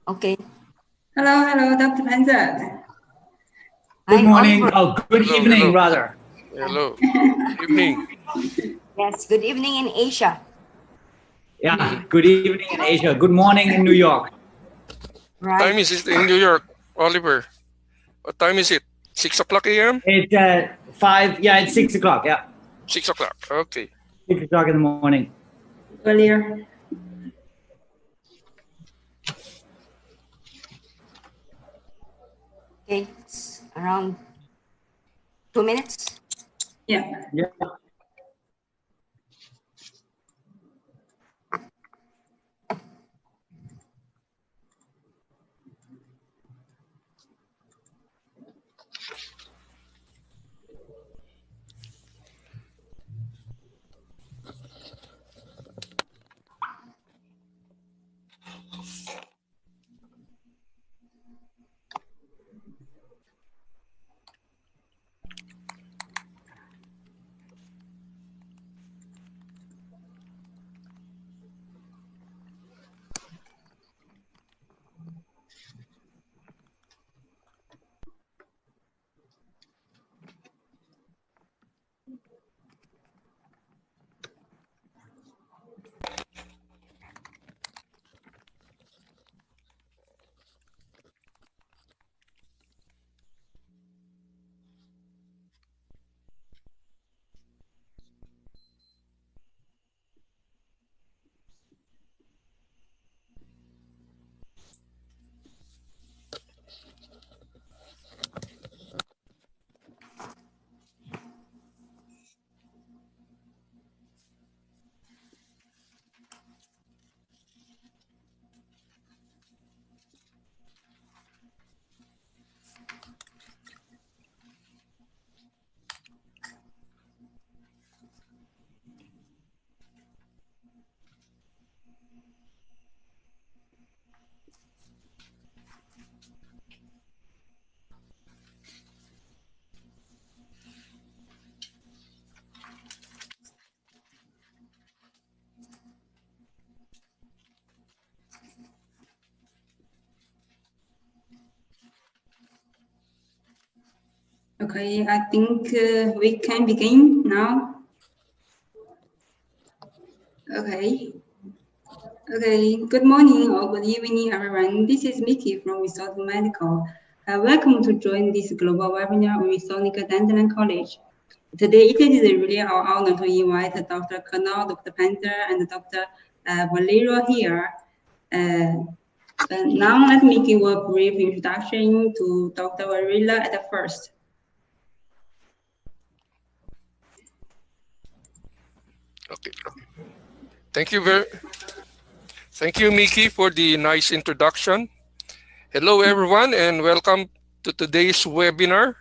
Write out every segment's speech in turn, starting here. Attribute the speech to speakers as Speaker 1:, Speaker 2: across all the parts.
Speaker 1: Okay.
Speaker 2: Hello, Dr. Panza.
Speaker 3: Good morning.
Speaker 1: Oliver.
Speaker 3: Oh, good evening, rather.
Speaker 4: Hello. Good evening.
Speaker 1: Yes, good evening in Asia.
Speaker 3: Yeah, good evening in Asia. Good morning in New York.
Speaker 4: What time is it in New York, Oliver? What time is it? 6 o'clock a.m.?
Speaker 3: It's 5. Yeah, it's 6 o'clock. Yeah.
Speaker 4: 6 o'clock. Okay.
Speaker 3: 6 o'clock in the morning.
Speaker 2: Earlier.
Speaker 1: Okay, it's around 2 minutes.
Speaker 2: Yeah.
Speaker 3: Yeah.
Speaker 2: Okay, I think we can begin now. Okay. Good morning or good evening, everyone. This is Mickey from Diagnóstico Médico. Welcome to join this global webinar on Wisonic Dental College. Today, it is really our honor to invite Dr. Colonel, Dr. Panther, and Dr. Valerio here. Now, let me give a brief introduction to Dr. Varela at first.
Speaker 4: Okay. Thank you, Mickey, for the nice introduction. Hello, everyone, and welcome to today's webinar.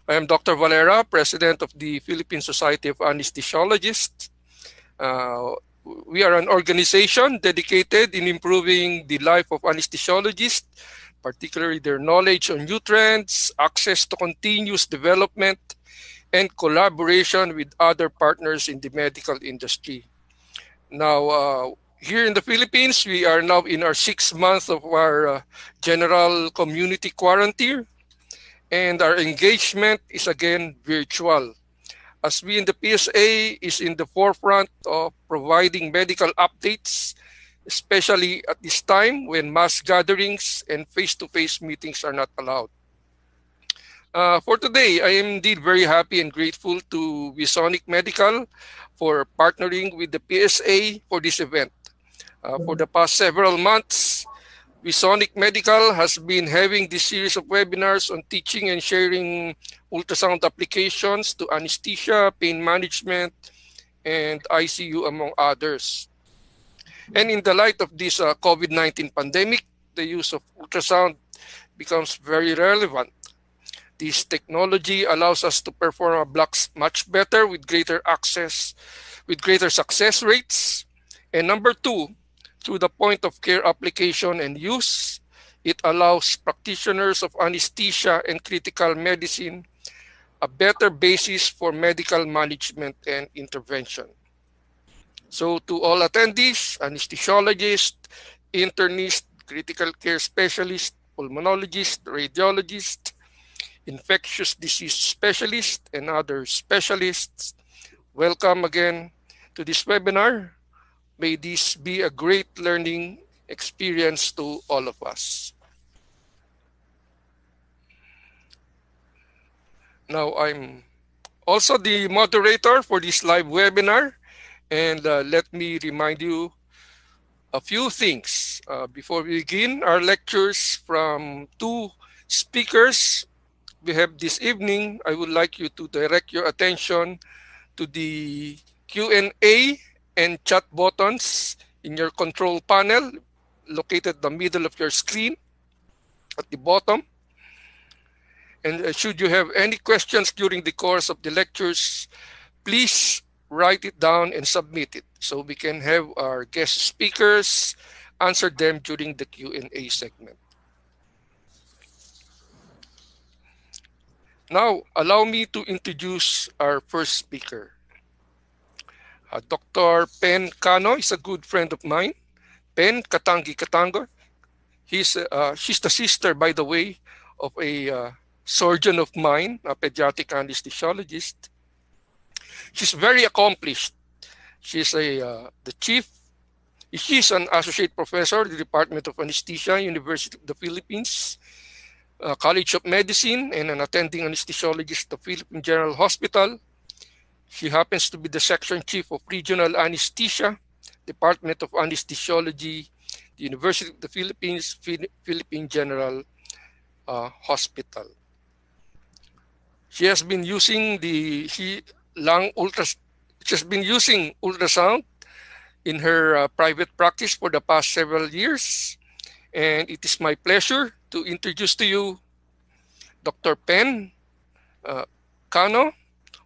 Speaker 4: I am Dr. Valera, President of the Philippine Society of Anesthesiologists. We are an organization dedicated in improving the life of anesthesiologists, particularly their knowledge on new trends, access to continuous development, and collaboration with other partners in the medical industry. Now, here in the Philippines, we are now in our 6th month of our general community quarantine, and our engagement is again virtual. As we in the PSA is in the forefront of providing medical updates, especially at this time when mass gatherings and face-to-face meetings are not allowed. For today, I am indeed very happy and grateful to Wisonic Medical for partnering with the PSA for this event. For the past several months, Wisonic Medical has been having this series of webinars on teaching and sharing ultrasound applications to anesthesia, pain management, and ICU, among others. And in the light of this COVID-19 pandemic, the use of ultrasound becomes very relevant. This technology allows us to perform our blocks much better with greater success rates. And number 2, through the point of care application and use, it allows practitioners of anesthesia and critical medicine a better basis for medical management and intervention. So to all attendees, anesthesiologists, internists, critical care specialists, pulmonologists, radiologists, infectious disease specialists, and other specialists. Welcome again to this webinar. May this be a great learning experience to all of us. Now, I'm also the moderator for this live webinar, and let me remind you a few things. Before we begin our lectures from two speakers we have this evening, I would like you to direct your attention to the Q&A and chat buttons in your control panel located in the middle of your screen at the bottom. And should you have any questions during the course of the lectures, please write it down and submit it so we can have our guest speakers answer them during the Q&A segment. Now, allow me to introduce our first speaker. Dr. Pen Cano is a good friend of mine. Pen Katangi Katango. She's the sister, by the way, of a surgeon of mine, a pediatric anesthesiologist. She's very accomplished. She's the chief. She's an associate professor at the Department of Anesthesia, University of the Philippines, College of Medicine, and an attending anesthesiologist at the Philippine General Hospital. She happens to be the section chief of regional anesthesia, Department of Anesthesiology, the University of the Philippines, Philippine General Hospital. She has been using ultrasound in her private practice for the past several years, and it is my pleasure to introduce to you Dr. Pen Cano,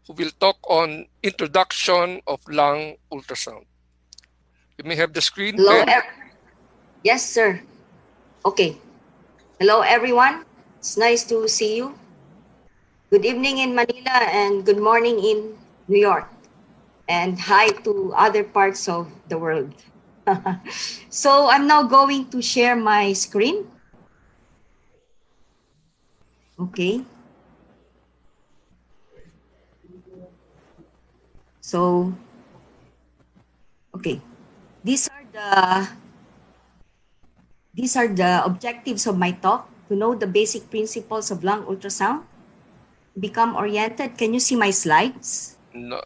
Speaker 4: who will talk on introduction of lung ultrasound. You may have the screen.
Speaker 1: Hello, yes, sir. Okay. Hello, everyone. It's nice to see you. Good evening in Manila and good morning in New York. And hi to other parts of the world. So I'm now going to share my screen. Okay. So, okay. These are the objectives of my talk: to know the basic principles of lung ultrasound, become oriented. Can you see my slides?
Speaker 2: No.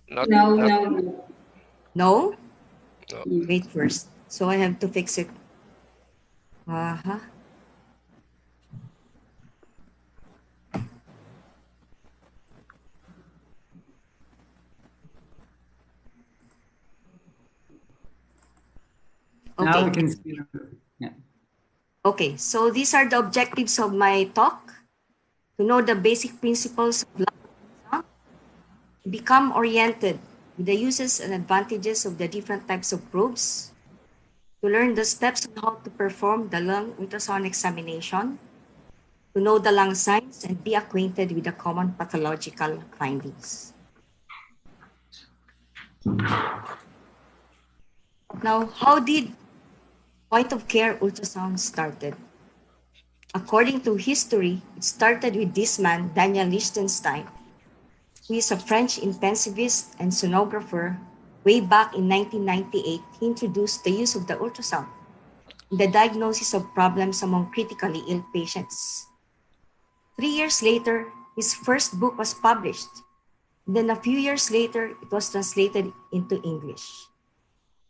Speaker 1: No? Wait first. So I have to fix it.
Speaker 3: Now
Speaker 1: Okay.
Speaker 3: we can see. Yeah.
Speaker 1: Okay, so these are the objectives of my talk: to know the basic principles of lung ultrasound, become oriented with the uses and advantages of the different types of probes, to learn the steps on how to perform the lung ultrasound examination, to know the lung signs and be acquainted with the common pathological findings. Now, how did point-of-care ultrasound started? According to history, it started with this man, Daniel Lichtenstein, who is a French intensivist and sonographer. Way back in 1998, he introduced the use of the ultrasound in the diagnosis of problems among critically ill patients. 3 years later, his first book was published. Then a few years later, it was translated into English.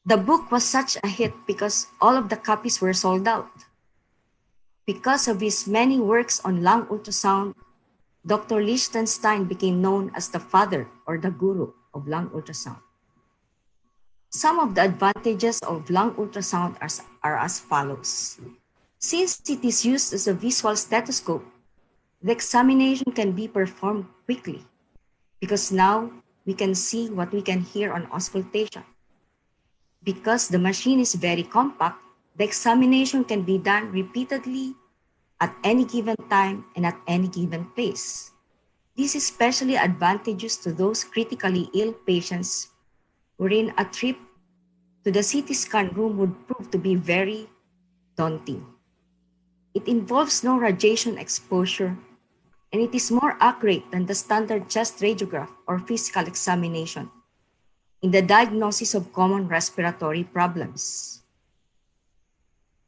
Speaker 1: The book was such a hit because all of the copies were sold out. Because of his many works on lung ultrasound, Dr. Lichtenstein became known as the father or the guru of lung ultrasound. Some of the advantages of lung ultrasound are as follows. Since it is used as a visual stethoscope, the examination can be performed quickly because now we can see what we can hear on auscultation. Because the machine is very compact, the examination can be done repeatedly at any given time and at any given place. This is especially advantageous to those critically ill patients wherein a trip to the CT scan room would prove to be very daunting. It involves no radiation exposure, and it is more accurate than the standard chest radiograph or physical examination in the diagnosis of common respiratory problems.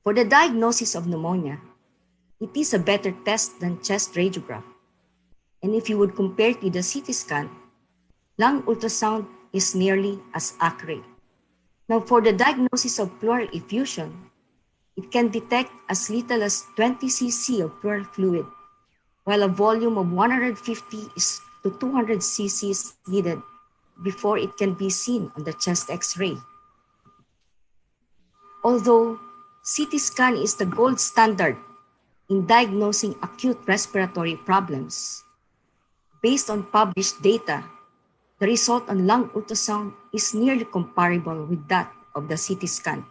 Speaker 1: For the diagnosis of pneumonia, it is a better test than chest radiograph. And if you would compare it to the CT scan, lung ultrasound is nearly as accurate. Now, for the diagnosis of pleural effusion, it can detect as little as 20 cc of pleural fluid, while a volume of 150 to 200 cc is needed before it can be seen on the chest X-ray. Although CT scan is the gold standard in diagnosing acute respiratory problems, based on published data, the result on lung ultrasound is nearly comparable with that of the CT scan.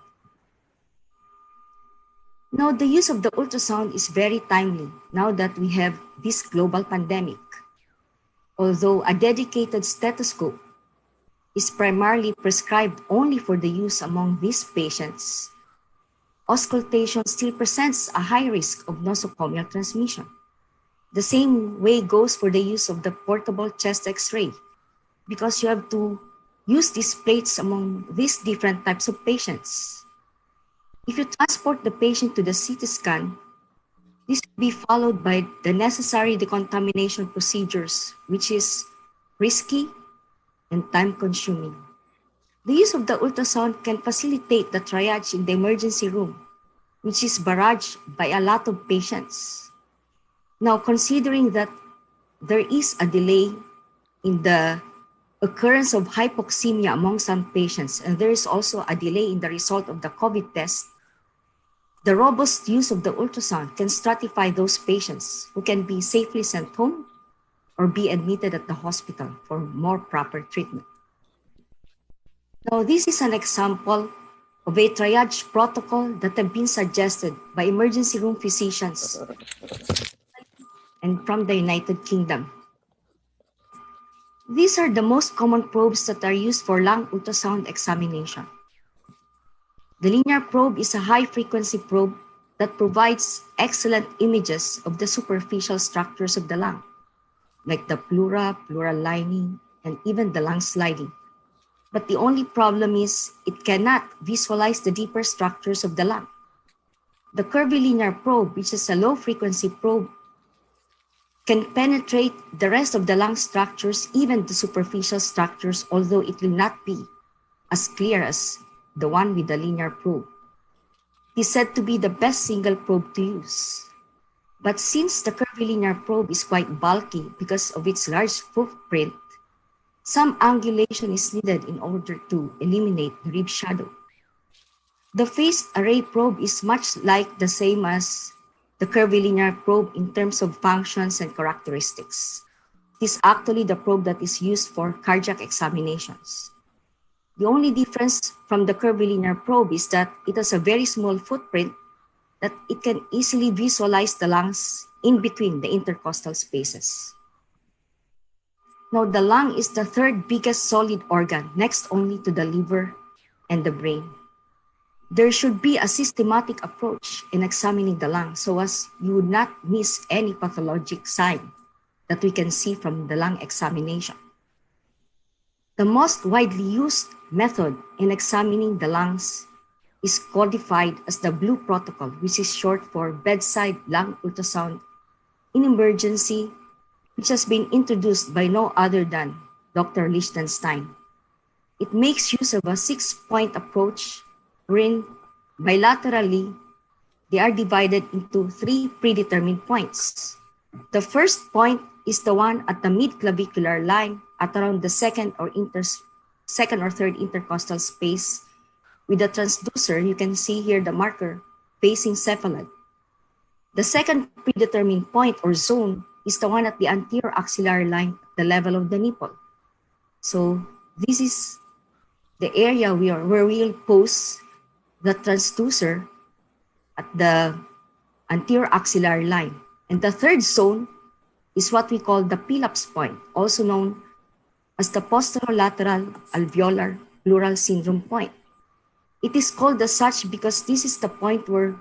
Speaker 1: Now, the use of the ultrasound is very timely now that we have this global pandemic. Although a dedicated stethoscope is primarily prescribed only for the use among these patients, auscultation still presents a high risk of nosocomial transmission. The same way goes for the use of the portable chest X-ray, because you have to use these plates among these different types of patients. If you transport the patient to the CT scan, this will be followed by the necessary decontamination procedures, which is risky and time-consuming. The use of the ultrasound can facilitate the triage in the emergency room, which is barraged by a lot of patients. Now, considering that there is a delay in the occurrence of hypoxemia among some patients, and there is also a delay in the result of the COVID test, the robust use of the ultrasound can stratify those patients who can be safely sent home or be admitted at the hospital for more proper treatment. Now, this is an example of a triage protocol that have been suggested by emergency room physicians and from the United Kingdom. These are the most common probes that are used for lung ultrasound examination. The linear probe is a high-frequency probe that provides excellent images of the superficial structures of the lung, like the pleura, pleural lining, and even the lung sliding. But the only problem is it cannot visualize the deeper structures of the lung. The curvilinear probe, which is a low-frequency probe, can penetrate the rest of the lung structures, even the superficial structures, although it will not be as clear as the one with the linear probe. It is said to be the best single probe to use. But since the curvilinear probe is quite bulky because of its large footprint, some angulation is needed in order to eliminate the rib shadow. The phased array probe is much like the same as the curvilinear probe in terms of functions and characteristics. It is actually the probe that is used for cardiac examinations. The only difference from the curvilinear probe is that it has a very small footprint that it can easily visualize the lungs in between the intercostal spaces. Now, the lung is the third biggest solid organ, next only to the liver and the brain. There should be a systematic approach in examining the lung so as you would not miss any pathologic sign that we can see from the lung examination. The most widely used method in examining the lungs is codified as the Blue Protocol, which is short for bedside lung ultrasound in emergency, which has been introduced by no other than Dr. Lichtenstein. It makes use of a 6-point approach wherein bilaterally they are divided into 3 predetermined points. The first point is the one at the mid-clavicular line at around the second or third intercostal space. With the transducer, you can see here the marker facing cephalad. The second predetermined point or zone is the one at the anterior axillary line at the level of the nipple. So this is the area where we'll pose the transducer at the anterior axillary line. And the third zone is what we call the Phillips point, also known as the posterolateral alveolar pleural syndrome point. It is called as such because this is the point where